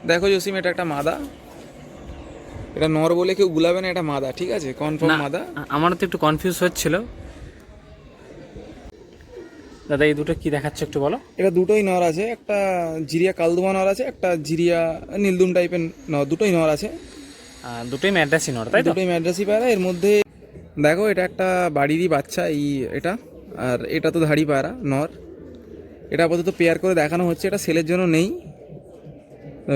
দেখো জসিম, এটা একটা মাদা। এটা নর বলে কেউ গুলাবে না, এটা মাদা, ঠিক আছে? কনফার্ম মাদা। আমারও তো একটু কনফিউজ হচ্ছিল দাদা। এই দুটো কি দেখাচ্ছে একটু বলো। এটা দুটোই নর আছে, একটা জিরিয়া কালদুমা নর আছে, একটা জিরিয়া নীলদুম টাইপের নর, দুটোই নর আছে। দুটোই ম্যাড্রাসি নর, তাই তো? দুটোই ম্যাড্রাসি পায়রা। এর মধ্যে দেখো, এটা একটা বাড়িরই বাচ্চা, এটা। আর এটা তো ধাড়ি পায়রা নর। এটা আপাতত পেয়ার করে দেখানো হচ্ছে, এটা সেলের জন্য নেই। তো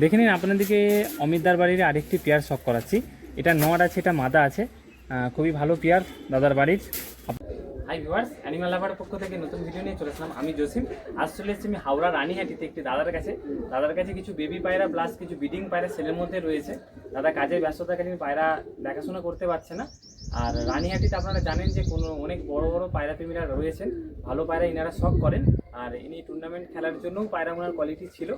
দেখে নিন আপনাদেরকে অমিতদার বাড়ির আরেকটি পেয়ার শখ করাচ্ছি। এটা নর আছে, এটা মাদা আছে। খুবই ভালো পেয়ার দাদার বাড়ির। হাই ভিউয়ার্স, অ্যানিমাল লাভারের পক্ষ থেকে নতুন ভিডিও নিয়ে চলে আসলাম। আমি জসিম। আজ চলে এসেছি আমি হাওড়া রানীহাটিতে একটি দাদার কাছে। দাদার কাছে কিছু বেবি পায়রা প্লাস কিছু ব্রিডিং পায়রা সেলের মধ্যে রয়েছে। দাদা কাজের ব্যস্ততাকালীন পায়রা দেখাশোনা করতে পারছে না। আর রানীহাটিতে আপনারা জানেন যে অনেক বড় বড় পায়রা প্রেমীরা রয়েছেন, ভালো পায়রা ইনারা শখ করেন। আর ইনি টুর্নামেন্ট খেলার জন্যও পায়রা ওনার কোয়ালিটি ছিল।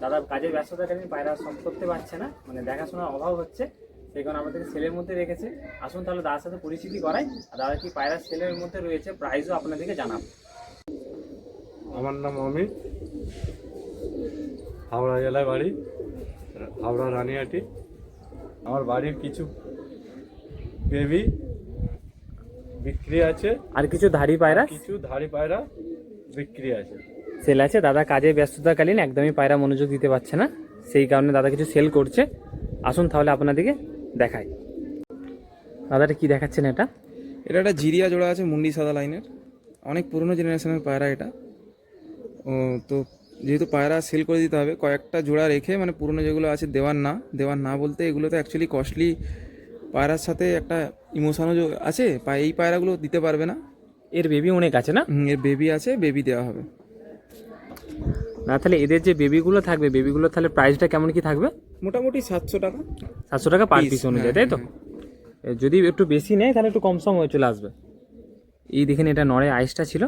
দাদা কাজের ব্যস্ততাকালীন পায়রা শখ করতে পারছে না, মানে দেখাশোনার অভাব হচ্ছে, সেই কারণে আমাদেরকে সেলের মধ্যে রেখেছে। আসুন তাহলে দাদার সাথে পরিচিতি করাই, আর দাদা কি পায়রা সেলের মধ্যে রয়েছে প্রাইসও আপনাদেরকে জানাবো। আমার নাম অমিত, হাওড়া জেলায় বাড়ি, হাওড়া রানীহাটি। আমার বাড়ির কিছু বেবি বিক্রি আছে, আর কিছু ধাড়ি পায়রা কিছু ধাড়ি পায়রা বিক্রি আছে, সেল আছে। দাদা কাজের ব্যস্ততাকালীন একদমই পায়রা মনোযোগ দিতে পারছে না, সেই কারণে দাদা কিছু সেল করছে। আসুন তাহলে আপনাদেরকে দেখাই। দাদাটা কি দেখাচ্ছেন এটা? এটা একটা জিরিয়া জোড়া আছে, মুন্ডি সাদা লাইনের, অনেক পুরনো জেনারেশনের পায়রা এটা। তো যেহেতু পায়রা সেল করে দিতে হবে, কয়েকটা জোড়া রেখে, মানে পুরনো যেগুলো আছে দেওয়ার না বলতে, এগুলো তো অ্যাকচুয়ালি কস্টলি পায়রার সাথে একটা ইমোশনও আছে। এই পায়রাগুলো দিতে পারবে না। এর বেবি অনেক আছে না? এর বেবি আছে, বেবি দেওয়া হবে না তাহলে এদের যে বেবিগুলো থাকবে, বেবিগুলো তাহলে প্রাইসটা কেমন কি থাকবে? মোটামুটি 700 টাকা। 700 টাকা পার পিস অনুযায়ী, তাই তো? যদি একটু বেশি নেয় তাহলে একটু কম সম হয়ে চলে আসবে। এই দেখেন, এটা নড়ে আইসটা ছিল,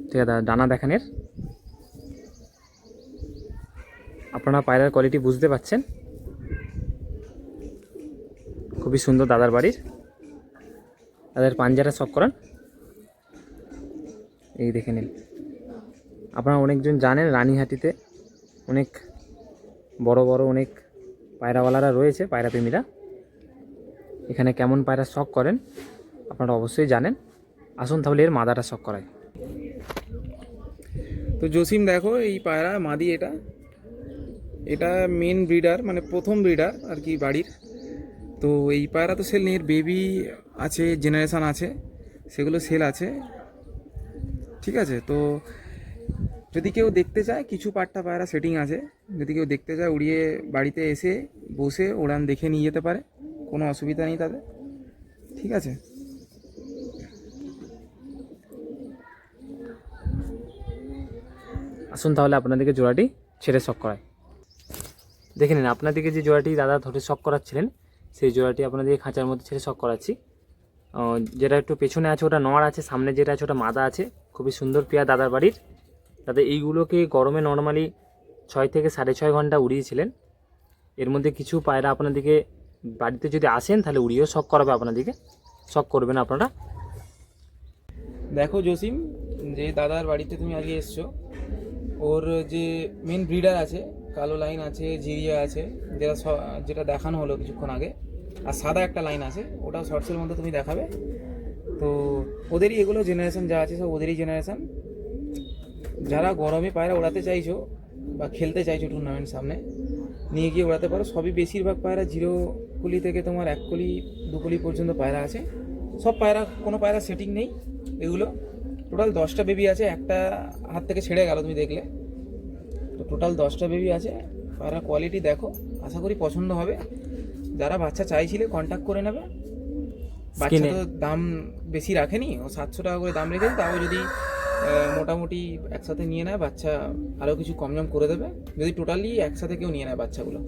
ঠিক আছে? ডানা দেখেন এর, আপনারা পায়রার কোয়ালিটি বুঝতে পাচ্ছেন। খুবই সুন্দর দাদার বাড়ির। তাদের পাঞ্জারা শখ করান, এই দেখে নিন। আপনারা অনেকজন জানেন রানীহাটিতে অনেক বড় বড় অনেক পায়রাওয়ালারা রয়েছে, পায়রা প্রেমীরা। এখানে কেমন পায়রা শখ করেন আপনারা অবশ্যই জানেন। আসুন তাহলে এর মাদাটা শখ করায়। তো জসিম দেখো, এই পায়রা মাদি, এটা মেন ব্রিডার, মানে প্রথম ব্রিডার আর কি বাড়ির। তো এই পায়রা তো সেল নেই, এর বেবি আছে, জেনারেশান আছে, সেগুলো সেল আছে, ঠিক আছে? তো যদি কেউ দেখতে চায়, কিছু পাট্টা পায়রা সেটিং আছে, যদি কেউ দেখতে চায় উড়িয়ে বাড়িতে এসে বসে ওড়ান দেখে নিয়ে যেতে পারে, কোনো অসুবিধা নেই তাদের, ঠিক আছে? আসুন তাহলে আপনাদেরকে জোড়াটি ছেড়ে শখ করায়। দেখে নিন, আপনাদেরকে যে জোড়াটি দাদা ধরে শখ করাচ্ছিলেন, সেই জোড়াটি আপনাদেরকে খাঁচার মধ্যে ছেড়ে শখ করাচ্ছি। যেটা একটু পেছনে আছে ওটা নড় আছে, সামনে যেটা আছে ওটা মাদা আছে। খুবই সুন্দর পেয়ার দাদার বাড়ির। দাদা এইগুলোকে গরমে নর্মালি 6 থেকে 6.5 ঘন্টা উড়িয়েছিলেন। এর মধ্যে কিছু পায়রা আপনাদেরকে বাড়িতে যদি আসেন তাহলে উড়িয়েও শখ করাবে, আপনাদেরকে শখ করবেন আপনারা। দেখো জসিম, যে দাদার বাড়িতে তুমি আজকে এসছো, ওর যে মেন ব্রিডার আছে, কালো লাইন আছে, জিরিয়া আছে, যেটা দেখানো হলো কিছুক্ষণ আগে, আর সাদা একটা লাইন আছে, ওটাও শর্টসের মধ্যে তুমি দেখাবে। তো ওদেরই এগুলো জেনারেশন যা আছে সব ওদেরই জেনারেশন। যারা গরমে পায়রা ওড়াতে চাইছো বা খেলতে চাইছো, টুর্নামেন্ট সামনে নিয়ে গিয়ে ওড়াতে পারো। সবই বেশিরভাগ পায়রা 0 কুলি থেকে তোমার 1 কুলি 2 কুলি পর্যন্ত পায়রা আছে। সব পায়রা, কোনো পায়রা সেটিং নেই। এগুলো টোটাল 10টা বেবি আছে, একটা হাত থেকে ছেড়ে গেল তুমি দেখলে। তো টোটাল 10টা বেবি আছে। পায়রা কোয়ালিটি দেখো, আশা করি পছন্দ হবে। যারা বাচ্চা চাইছিলে কন্ট্যাক্ট করে নেবে। বাচ্চা তো দাম বেশি রাখেনি, ও 700 টাকা করে দাম রেখেছে। তাও যদি মোটামুটি একসাথে নিয়ে নেয় বাচ্চা, আরও কিছু কম জম করে দেবে যদি টোটালি একসাথে কেউ নিয়ে নেয় বাচ্চাগুলো।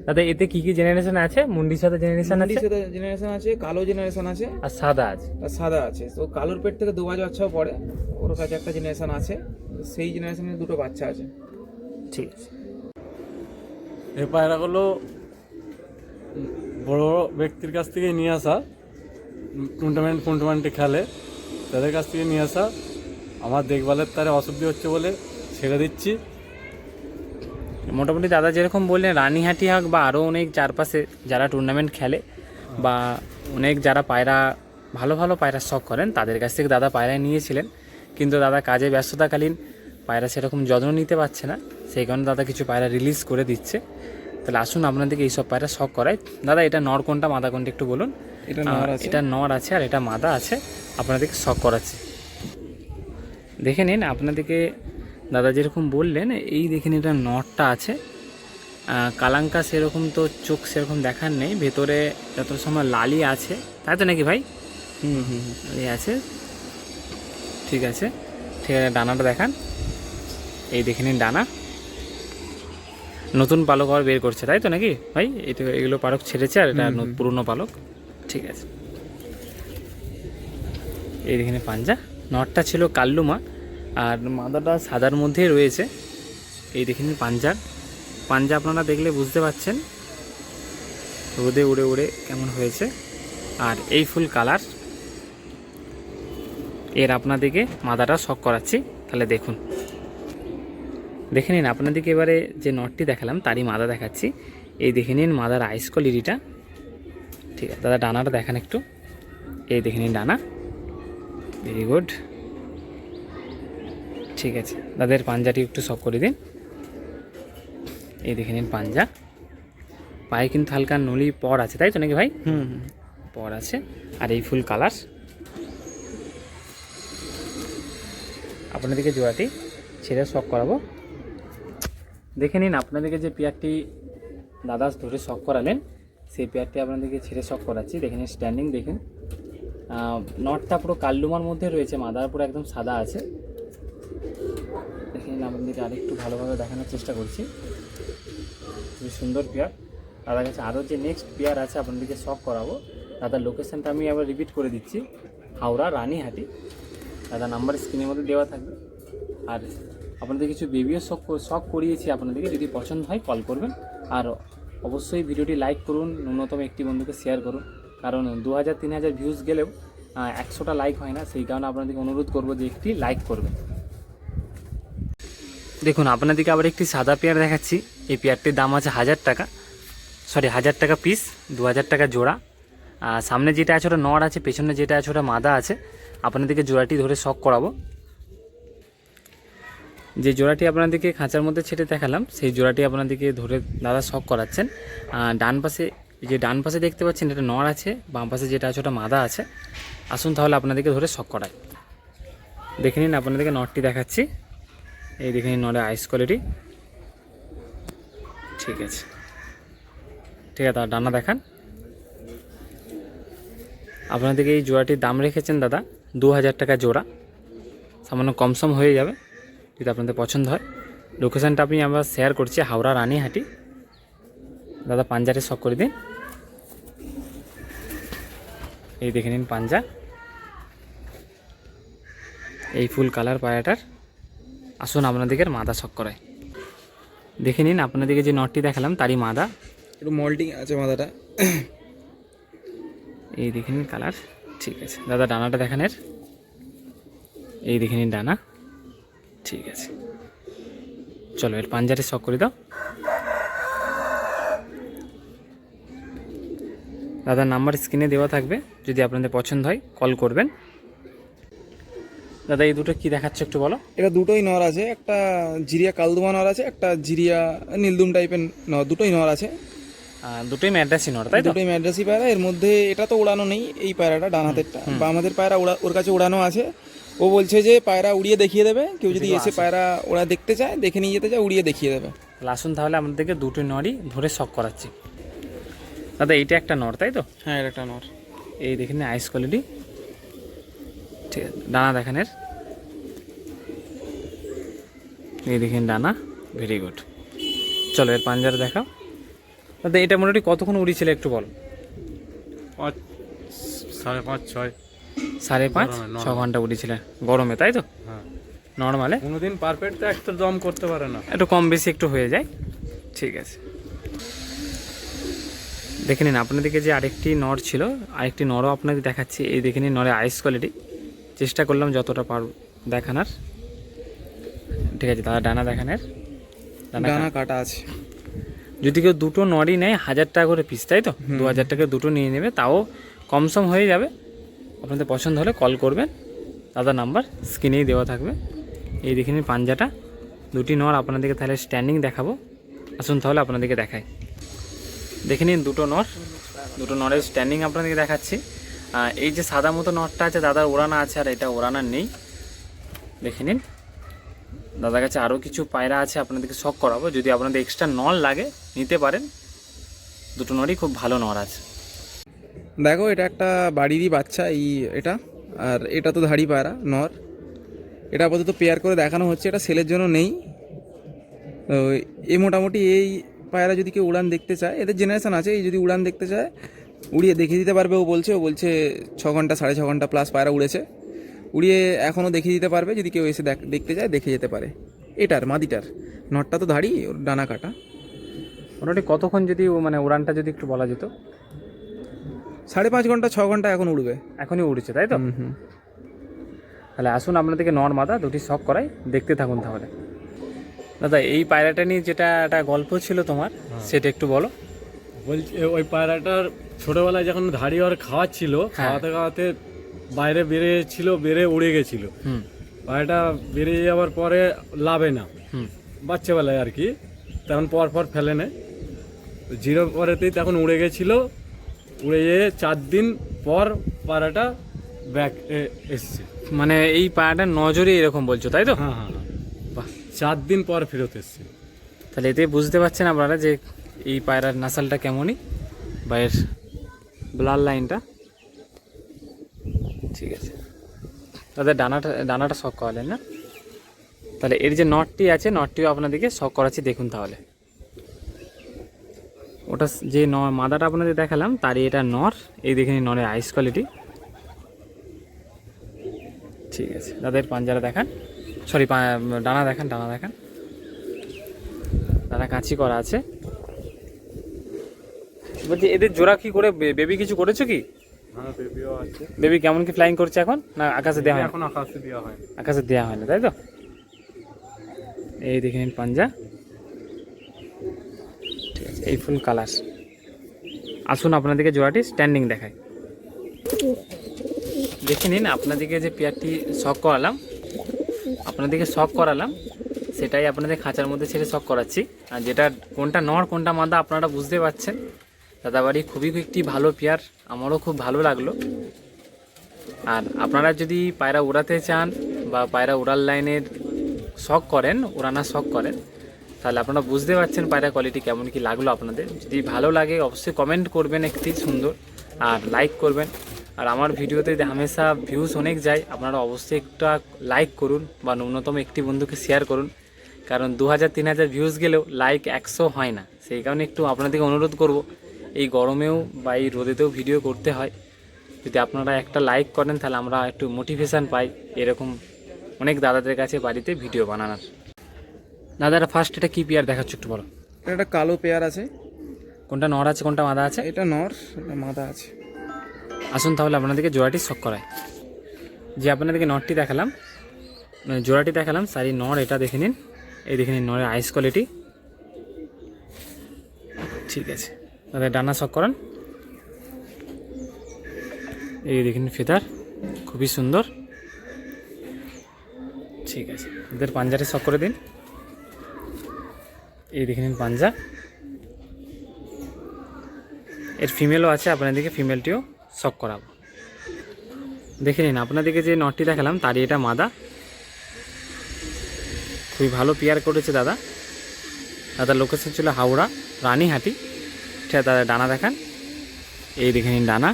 দাদা এতে কি কি জেনারেশন আছে? মুন্ডির সাথে জেনারেশন আছে, জেনারেশন আছে, কালো জেনারেশন আছে, আর সাদা আছে। আর সাদা আছে। তো কালোর পেট থেকে 2 বাচ্চাও পড়ে, ওর কাছে একটা জেনারেশন আছে, সেই জেনারেশনের 2টো বাচ্চা আছে। ঠিক আছে। এই পায়রাগুলো বড় বড় ব্যক্তির কাছ থেকে নিয়ে আসা, টুর্নামেন্টে খেলে, তাদের কাছ থেকে নিয়ে আসা। আমার দেখভালের তারে অসুবিধা হচ্ছে বলে ছেড়ে দিচ্ছি। মোটামুটি দাদা যেরকম বললেন রানীহাটি হোক বা আরও অনেক চারপাশে যারা টুর্নামেন্ট খেলে বা অনেক যারা পায়রা ভালো ভালো পায়রা শখ করেন তাদের কাছ থেকে দাদা পায়রা নিয়েছিলেন, কিন্তু দাদা কাজে ব্যস্ততাকালীন পায়রা সেরকম যত্ন নিতে পারছে না, সেই কারণে দাদা কিছু পায়রা রিলিজ করে দিচ্ছে। তাহলে আসুন আপনাদেরকে এইসব পায়রা শখ করাই। দাদা এটা নর কোনটা মাদা কোনটা একটু বলুন। এটা নর আছে, এটা নর আছে আর এটা মাদা আছে, আপনাদেরকে শখ করাচ্ছি। দেখে নিন আপনাদেরকে দাদা যেরকম বললেন, এই দেখে নিন এটা নরটা আছে। কালাঙ্কা সেরকম তো চোখ সেরকম দেখার নেই, ভেতরে যত সময় লালি আছে, তাই তো নাকি ভাই? হুম হুম হুম। এই আছে, ঠিক আছে। ঠিক আছে, ডানাটা দেখান। এই দেখে নিন ডানা, নতুন পালক আবার বের করছে, তাই তো নাকি ভাই? এটা এগুলো পালক ছেড়েছে আর এটা পুরনো পালক, ঠিক আছে। এই দেখে নিন পাঞ্জা, নটটা ছিল কাল্লুমা আর মাদাটা সাদার মধ্যেই রয়েছে। এই দেখে নিন পাঞ্জা আপনারা দেখলে বুঝতে পারছেন রোদে উড়ে উড়ে কেমন হয়েছে। আর এই ফুল কালার এর আপনাদেরকে মাদাটা শখ করাচ্ছি, তাহলে দেখুন। দেখে নিন আপনাদেরকে এবারে যে নটটি দেখালাম তারই মাদা দেখাচ্ছি। এই দেখে নিন মাদার আইস কোয়ালিটিটা, ঠিক আছে। দাদা ডানাটা দেখান একটু। এই দেখে নিন ডানা, ভেরি গুড, ঠিক আছে। দাদের পাঞ্জাটি একটু শখ করে দিন। এই দেখে নিন পাঞ্জা, পায়ে কিন্তু হালকা নলি পর আছে, তাই তো নাকি ভাই? হুম। পর আছে। আর এই ফুল কালার আপনাদেরকে জোড়াটি ছেড়ে শখ করাবো। দেখে নিন আপনাদেরকে যে পেয়ারটি দাদা ধরে শখ করালেন সেই পেয়ারটি আপনাদেরকে ছেড়ে শখ করাচ্ছি। দেখে নিন স্ট্যান্ডিং দেখুন, নটটা পুরো কাল্লুমার মধ্যে রয়েছে, মাদার পুরো একদম সাদা আছে। দেখে নিন আপনাদেরকে আরেকটু ভালোভাবে দেখানোর চেষ্টা করছি। খুবই সুন্দর পেয়ার। দাদার কাছে আরও যে নেক্সট পেয়ার আছে আপনাদেরকে শখ করাবো। দাদার লোকেশানটা আমি আবার রিপিট করে দিচ্ছি, হাওড়া রানীহাটি। দাদা নাম্বার স্ক্রিনের মধ্যে দেওয়া থাকবে। আর আপনাদের কিছু বেবিও শখ করিয়েছি আপনাদেরকে, যদি পছন্দ হয় কল করবেন। আর অবশ্যই ভিডিওটি লাইক করুন, ন্যূনতম একটি বন্ধুকে শেয়ার করুন, কারণ 2000-3000 ভিউজ গেলেও 100টা লাইক হয় না, সেই কারণে আপনাদেরকে অনুরোধ করবো যে একটি লাইক করবেন। দেখুন আপনাদেরকে আবার একটি সাদা পেয়ার দেখাচ্ছি। এই পেয়ারটির দাম আছে 1000 টাকা, সরি 1000 টাকা পিস, 2000 টাকা জোড়া। সামনে যেটা আছে ওটা নর আছে, পেছনে যেটা আছে ওটা মাদা আছে। আপনাদেরকে জোড়াটি ধরে শখ করাবো। যে জোড়াটি আপনাদেরকে খাঁচার মধ্যে ছেড়ে দেখালাম সেই জোড়াটি আপনাদেরকে ধরে দাদা শখ করাচ্ছেন। ডান পাশে দেখতে পাচ্ছেন এটা নর আছে, বাম পাশে যেটা আছে ওটা মাদা আছে। আসুন তাহলে আপনাদেরকে ধরে শখ করাই। দেখে নিন আপনাদেরকে নরটি দেখাচ্ছি। এই দেখে নিন নরের আইস কোয়ালিটি, ঠিক আছে। ঠিক আছে, ডানা দেখান। আপনাদেরকে এই জোড়াটির দাম রেখেছেন দাদা 2000 টাকা জোড়া, সামান্য কমসম হয়ে যাবে যদি আপনাদের পছন্দ হয়। লোকেশানটা আমি আমরা শেয়ার করছি, হাওড়া রানীহাটি। দাদা পাঞ্জারে শখ করে দিন। এই দেখে নিন পাঞ্জা, এই ফুল কালার পায়রাটার। আসুন আপনাদেরকে মাদা শখ করায়। দেখে নিন আপনাদেরকে যে নটটি দেখালাম তারই মাদা, একটু মল্টিং আছে মাদাটা। এই দেখে নিন কালার, ঠিক আছে। দাদা ডানাটা দেখানের, এই দেখে নিন ডানা, ঠিক আছে। চলো এর পাঞ্জারে শখ করে দাও। দাদার নাম্বার স্ক্রিনে দেওয়া থাকবে, যদি আপনাদের পছন্দ হয় কল করবেন। দাদা এই দুটো কি দেখাচ্ছে একটু বলো। এটা দুটোই নর আছে, একটা জিরিয়া কালদুমা নর আছে, একটা জিরিয়া নীলদুম টাইপের নর, দুটোই নর আছে। দুটোই ম্যাড্রাসি নর, তাই তো? দুটোই ম্যাড্রাসি পায়রা। এর মধ্যে এটা তো উড়ানো নেই, এই পায়রাটা ডান হাতেরটা, বা আমাদের পায়রা ওর কাছে উড়ানো আছে। ও বলছে যে পায়রা উড়িয়ে দেখিয়ে দেবে, কেউ যদি এসে পায়রা ওরা দেখতে চায়, দেখে নিয়ে যেতে চায়, উড়িয়ে দেখিয়ে দেবে। আসুন তাহলে আমাদেরকে দুটো নরই ধরে শখ করাচ্ছি। দাদা এইটা একটা নর, তাই তো? হ্যাঁ, এটা একটা নর। এই দেখেন আইস কোয়ালিটি, ঠিক আছে। ডানা দেখানের, এই দেখেন ডানা, ভেরি গুড। চলো এর পাঞ্জারা দেখাও। দাদা এটা মোটামুটি কতক্ষণ উড়িয়েছিল একটু বল। 5.5-6 5.5-6 ঘন্টা উড়িয়েছিলেন গরমে, তাই তো? হ্যাঁ। নর্মালে কোনোদিন পারফেক্ট তো একটা দম করতে পারে না, একটু কম বেশি একটু হয়ে যায়, ঠিক আছে। দেখে নিন আপনাদেরকে যে আরেকটি নর ছিল, আরেকটি নরও আপনাদের দেখাচ্ছি। এই দেখে নিন নরের আইস কোয়ালিটি, চেষ্টা করলাম যতটা পার দেখানোর, ঠিক আছে। দাদা ডানা দেখানোর, ডানা কাটা আছে। যদি কেউ দুটো নরই নেয় 1000 টাকা করে পিস, তাই তো? 2000 টাকা দুটো নিয়ে নেবে, তাও কমসম হয়ে যাবে। আপনাদের পছন্দ হলে কল করবেন, দাদার নাম্বার স্ক্রিনেই দেওয়া থাকবে। এই দেখে নিন পাঞ্জাটা, দুটি নর আপনাদেরকে তাহলে স্ট্যান্ডিং দেখাবো। আসুন তাহলে আপনাদেরকে দেখাই। দেখে নিন দুটো নরের স্ট্যান্ডিং আপনাদেরকে দেখাচ্ছি। এই যে সাদা মতো নটটা আছে দাদার ওড়ানা আছে, আর এটা ওড়ানার নেই। দেখে নিন দাদার কাছে আরও কিছু পায়রা আছে, আপনাদেরকে শখ করাবো। যদি আপনাদের এক্সট্রা নর লাগে নিতে পারেন, দুটো নরই খুব ভালো নর আছে। দেখো এটা একটা বাড়িরই বাচ্চা, এটা আর এটা তো ধাড়ি পায়রা নর। এটা আপাতত পেয়ার করে দেখানো হচ্ছে, এটা সেলের জন্য নেই। তো এই মোটামুটি এই পায়রা যদি কেউ উড়ান দেখতে চায়, এদের জেনারেশন আছে, এই যদি উড়ান দেখতে চায় উড়িয়ে দেখিয়ে দিতে পারবে। ও বলছে 6 ঘন্টা 6.5 ঘন্টা প্লাস পায়রা উড়েছে, উড়িয়ে এখনও দেখিয়ে দিতে পারবে। যদি কেউ এসে দেখতে চায় দেখে যেতে পারে। এটার মাদিটার নটটা তো ধাড়ি, ওর ডানা কাটা। মোটামুটি কতক্ষণ যদি মানে উড়ানটা যদি একটু বলা যেত? 5.5 ঘন্টা 6 ঘন্টা এখন উড়বে। এখনই উড়েছে, তাই তো? তাহলে আসুন আপনাদেরকে নর মাদা দুটি শখ করাই, দেখতে থাকুন তাহলে। দাদা এই পায়রাটা নিয়ে যেটা একটা গল্প ছিল তোমার, সেটা একটু বলো। বলছি ওই পায়রাটার ছোটবেলায় যখন ধাড়ি আর খাওয়াচ্ছিল, খাওয়াতে খাওয়াতে বাইরে বেড়ে উড়ে গেছিল। পায়রাটা বেরিয়ে যাওয়ার পরে লাভে না, বাচ্চাবেলায় আর কি, তখন পর ফেলে নেয়। 0 পরেতেই তখন উড়ে গেছিল। উড়ে যেয়ে 4 দিন পর পায়রাটা ব্যাক এসছে। মানে এই পায়রাটার নজরে এরকম বলছো, তাই তো? হ্যাঁ, 4 দিন পর ফেরত এসছে। তাহলে এতে বুঝতে পারছেন আপনারা যে এই পায়রার নাসালটা কেমনই, বা এর ব্লাড লাইনটা। ঠিক আছে, তাদের ডানাটা শখ করালেন না? তাহলে এর যে নটটি আছে, নটটিও আপনাদেরকে শখ করাচ্ছি, দেখুন তাহলে। ওটা যে মাদাটা আপনাদের দেখালাম তারই এটা নর। এই দেখে নিন নরের আইস কোয়ালিটি। ঠিক আছে, তাদের পাঞ্জারা দেখান, সরি ডানা দেখান। ডানা কাঁচি করা আছে। বলছি এদের জোড়া কি করে, বেবি কিছু করেছো কি? হ্যাঁ, বেবিও আছে। বেবি কেমন কি ফ্লাইং করছে এখন? না আকাশে দেওয়া হয়? এখন আকাশে দেওয়া হয়। আকাশে দেওয়া হয় না, তাই তো? এই দেখে নিন পাঞ্জা। ঠিক আছে, এই ফুল কালার। আসুন আপনাদেরকে জোড়াটি স্ট্যান্ডিং দেখায়। দেখে নিন আপনাদেরকে যে পেয়ারটি শখ করালাম, সেটাই আপনাদের খাঁচার মধ্যে ছেড়ে শখ করাচ্ছি। আর যেটা কোনটা নর কোনটা মাদা আপনারা বুঝতে পারছেন। দাদাবাড়ি খুবই একটি ভালো পেয়ার, আমারও খুব ভালো লাগলো। আর আপনারা যদি পায়রা উড়াতে চান বা পায়রা উড়ার লাইনের শখ করেন, উড়ানোর শখ করেন, তাহলে আপনারা বুঝতে পারছেন পায়রা কোয়ালিটি কেমন কি লাগলো আপনাদের। যদি ভালো লাগে অবশ্যই কমেন্ট করবেন একটি সুন্দর, আর লাইক করবেন। আর আমার ভিডিওতে হামেশা ভিউজ অনেক যায়, আপনারা অবশ্যই একটা লাইক করুন বা ন্যূনতম একটি বন্ধুকে শেয়ার করুন। কারণ 2000-3000 ভিউজ গেলেও লাইক 100 হয় না। সেই কারণে একটু আপনাদেরকে অনুরোধ করব, এই গরমেও বা এই রোদেতেও ভিডিও করতে হয়। যদি আপনারা একটা লাইক করেন তাহলে আমরা একটু মোটিভেশান পাই এরকম অনেক দাদাদের কাছে বাড়িতে ভিডিও বানানোর। দাদারা ফার্স্ট এটা কী পেয়ার দেখাচ্ছ একটু বলো। এটা কালো পেয়ার আছে। কোনটা নর আছে কোনটা মাদা আছে? এটা নর, এটা মাদা আছে। আসুন তাহলে আপনাদেরকে জোড়াটি শখ করায়। যে আপনাদেরকে নরটি দেখালাম, জোড়াটি দেখালাম, সারি নর এটা দেখে নিন। এই দেখে নিন নরের আইস কোয়ালিটি। ঠিক আছে, তাদের ডানা শখ করান। এই দেখে নিন ফেদার খুবই সুন্দর। ঠিক আছে, এদের পাঞ্জাটি শখ করে দিন। এই দেখে নিন পাঞ্জা। এর ফিমেলও আছে, আপনাদেরকে ফিমেলটিও শখ করাবো। দেখে নিন আপনাদেরকে যে নটটি দেখালাম তারই এটা মাদা। খুবই ভালো পেয়ার করেছে দাদার লোকেশন ছিল হাওড়া রানীহাটি। ঠিক আছে, দাদা ডানা দেখান। এই দেখে নিন ডানা।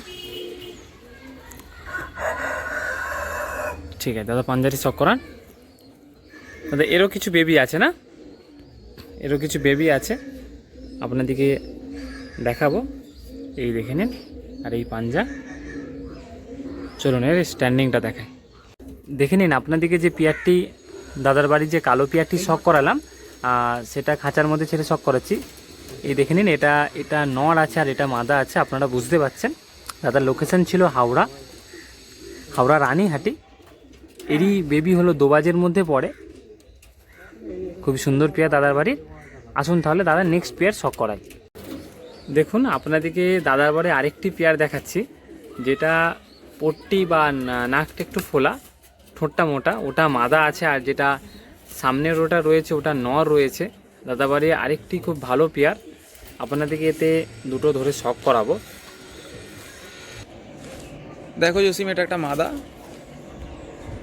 ঠিক আছে দাদা, পাঞ্জাটি শখ করান। দাদা এরও কিছু বেবি আছে না? এরও কিছু বেবি আছে, আপনাদেরকে দেখাবো। এই দেখে নিন, আর এই পাঞ্জা। চলুন এর স্ট্যান্ডিংটা দেখায়। দেখে নিন আপনাদেরকে যে পেয়ারটি দাদার বাড়ির যে কালো পেয়ারটি শখ করালাম, সেটা খাঁচার মধ্যে ছেড়ে শখ করাচ্ছি। এই দেখে নিন, এটা নর আছে আর এটা মাদা আছে, আপনারা বুঝতে পারছেন। দাদার লোকেশন ছিল হাওড়া রানীহাটি। এরই বেবি হলো 2 বাজের মধ্যে পড়ে। খুব সুন্দর পেয়ার দাদার বাড়ির। আসুন তাহলে দাদা নেক্সট পেয়ার শখ করাই। দেখুন আপনাদেরকে দাদার বাড়ি আরেকটি পেয়ার দেখাচ্ছি, যেটা পট্টি বা নাকটা একটু ফোলা, ঠোঁটটা মোটা, ওটা মাদা আছে। আর যেটা সামনের ওটা রয়েছে ওটা নর রয়েছে। দাদাবাড়ি আরেকটি খুব ভালো পেয়ার, আপনাদেরকে এতে দুটো ধরে শখ করাবো। দেখো জসিম, এটা একটা মাদা,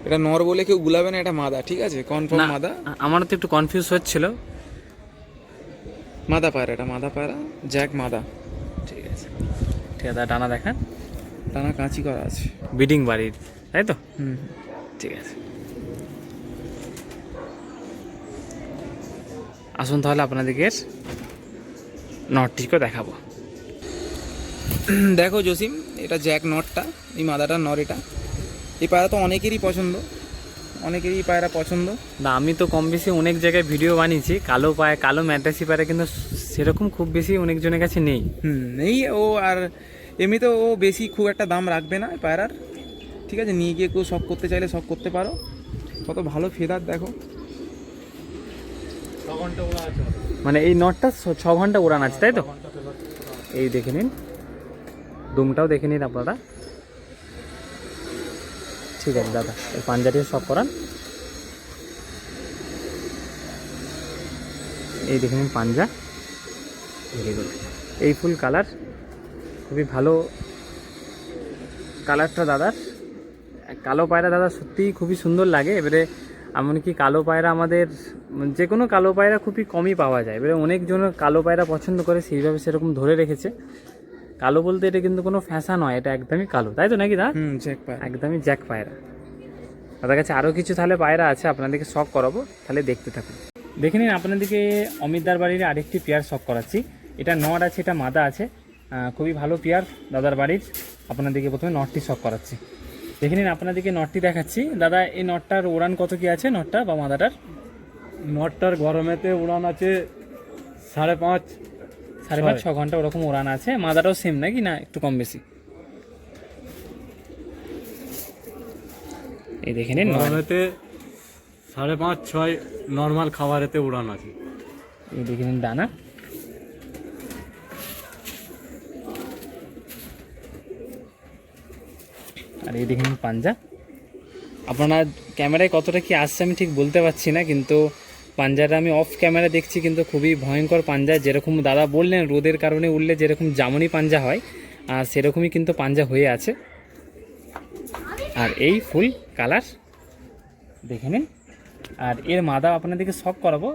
এটা নর বলে কেউ গুলাবে না, এটা মাদা, ঠিক আছে, কনফার্ম না, মাদা। আমারও তো একটু কনফিউজ হচ্ছিল। মাদা পায়রা, এটা মাদা পায়রা, জ্যাক মাদা। ঠিক আছে, ঠিক আছে, ডানা দেখান। টানা কাঁচি করা আছে, বিডিং বাড়ির, তাই তো? হুম। ঠিক আছে, আসুন তাহলে আপনাদেরকে নটটিকে দেখাবো। দেখো জসিম, এটা জ্যাক নটটা, এই মাদাটা নর। এটা এই পায়রা তো অনেকেরই পছন্দ, অনেকেরই পায়রা পছন্দ। না, আমি তো কম বেশি অনেক জায়গায় ভিডিও বানিয়েছি, কালো ম্যাড্রাসি পায়রা কিন্তু সেরকম খুব বেশি অনেকজনের কাছে নেই। নেই ও, আর এমনিতেও ও বেশি খুব একটা দাম রাখবে না এই পায়রার, ঠিক আছে। নিয়ে গিয়ে কেউ শখ করতে চাইলে শখ করতে পারো। কত ভালো ফেদার দেখো। মানে এই নটটা 6 ঘন্টা উড়ান আছে, তাই তো? এই দেখে নিন, দুমটাও দেখে নিন আপনারা। ঠিক আছে দাদা, এই পাঞ্জাটিও শখ করান। এই দেখে নিন পাঞ্জা, এই ফুল কালার, খুবই ভালো কালারটা দাদার। কালো পায়রা দাদা সত্যিই খুবই সুন্দর লাগে। এবারে এমনকি কালো পায়রা আমাদের যে কোনো কালো পায়রা খুবই কমই পাওয়া যায়। এবারে অনেকজন কালো পায়রা পছন্দ করে, সেইভাবে সেরকম ধরে রেখেছে। কালো বলতে এটা কিন্তু কোনো ফ্যাশন নয়, এটা একদমই কালো, তাই তো নাকি দা? জ্যাক পায়রা, একদমই জ্যাক পায়রা। দাদার কাছে আরও কিছু তাহলে পায়রা আছে, আপনাদেরকে শখ করাবো, তাহলে দেখতে থাকুন। দেখে নিন আপনাদেরকে অমিতদার বাড়ির আরেকটি পেয়ার শখ করাচ্ছি। এটা নর আছে, এটা মাদা আছে, খুবই ভালো পেয়ার দাদার বাড়ির। আপনাদেরকে প্রথমে নটটি শখ করাচ্ছি। দেখে নিন আপনাদেরকে নটটি দেখাচ্ছি। দাদা এই নটটার উড়ান কত কি আছে, নটটা বা মাদাটার? নটটার গরমেতে উড়ান আছে 5.5 6.5 ঘন্টা ওরকম উড়ান আছে। মাদাটাও সেম নাকি, না একটু কম বেশি? এই দেখে নিন, গরমেতে 5.5-6 নর্মাল খাবারেতে উড়ান আছে। এই দেখে নিন ডানা। আর এই দেখে নিন পাঞ্জা। আপনার ক্যামেরায় কতটা কি আসছে আমি ঠিক বলতে পারছি না, কিন্তু পাঞ্জাটা আমি অফ ক্যামেরা দেখছি, কিন্তু খুবই ভয়ঙ্কর পাঞ্জা। যেরকম দাদা বললেন রোদের কারণে উঠলে যেরকম জামনি পাঞ্জা হয়, আর সেরকমই কিন্তু পাঞ্জা হয়ে আছে। আর এই ফুল কালার দেখে নিন। আর এর মাদা আপনাদেরকে শখ করাবো,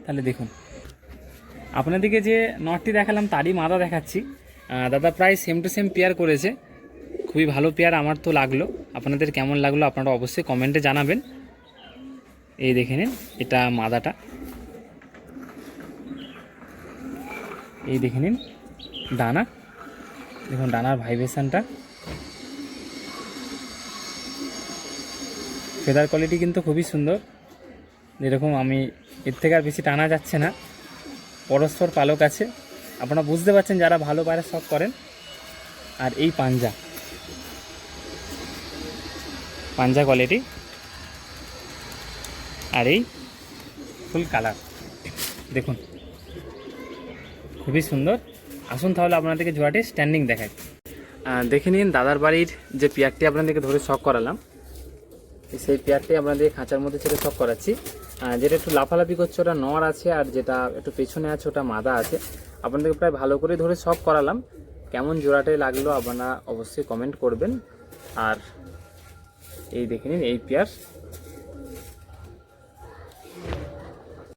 তাহলে দেখুন। আপনাদেরকে যে নটটি দেখালাম তারই মাদা দেখাচ্ছি। দাদা প্রায় সেম টু সেম পেয়ার করেছে, খুবই ভালো পেয়ার আমার তো লাগলো। আপনাদের কেমন লাগলো আপনারা অবশ্যই কমেন্টে জানাবেন। এই দেখে নিন, এটা মাদাটা। এই দেখে নিন ডানা, দেখুন ডানার ভাইব্রেশনটা। ফেদার কোয়ালিটি কিন্তু খুবই সুন্দর। যেরকম আমি এর থেকে আর বেশি টানা যাচ্ছে না, পরস্পর পালক আছে। আপনারা বুঝতে পারছেন যারা ভালো পায়রা শখ করেন। আর এই পাঞ্জা কোয়ালিটি, আর এই ফুল কালার দেখুন, খুবই সুন্দর। আসুন তাহলে আপনাদেরকে জোড়াটি স্ট্যান্ডিং দেখাই। দেখে নিন দাদার বাড়ির যে পেয়ারটি আপনাদেরকে ধরে শখ করালাম, সেই পেয়ারটি আপনাদের খাঁচার মধ্যে ছেড়ে শখ করাচ্ছি। যেটা একটু লাফালাফি করছে ওটা নর আছে, আর যেটা একটু পেছনে আছে ওটা মাদা আছে। আপনাদেরকে প্রায় ভালো করে ধরে শখ করালাম। কেমন জোড়াটাই লাগলো আপনারা অবশ্যই কমেন্ট করবেন। আর এই দেখে নিন এই পেয়ার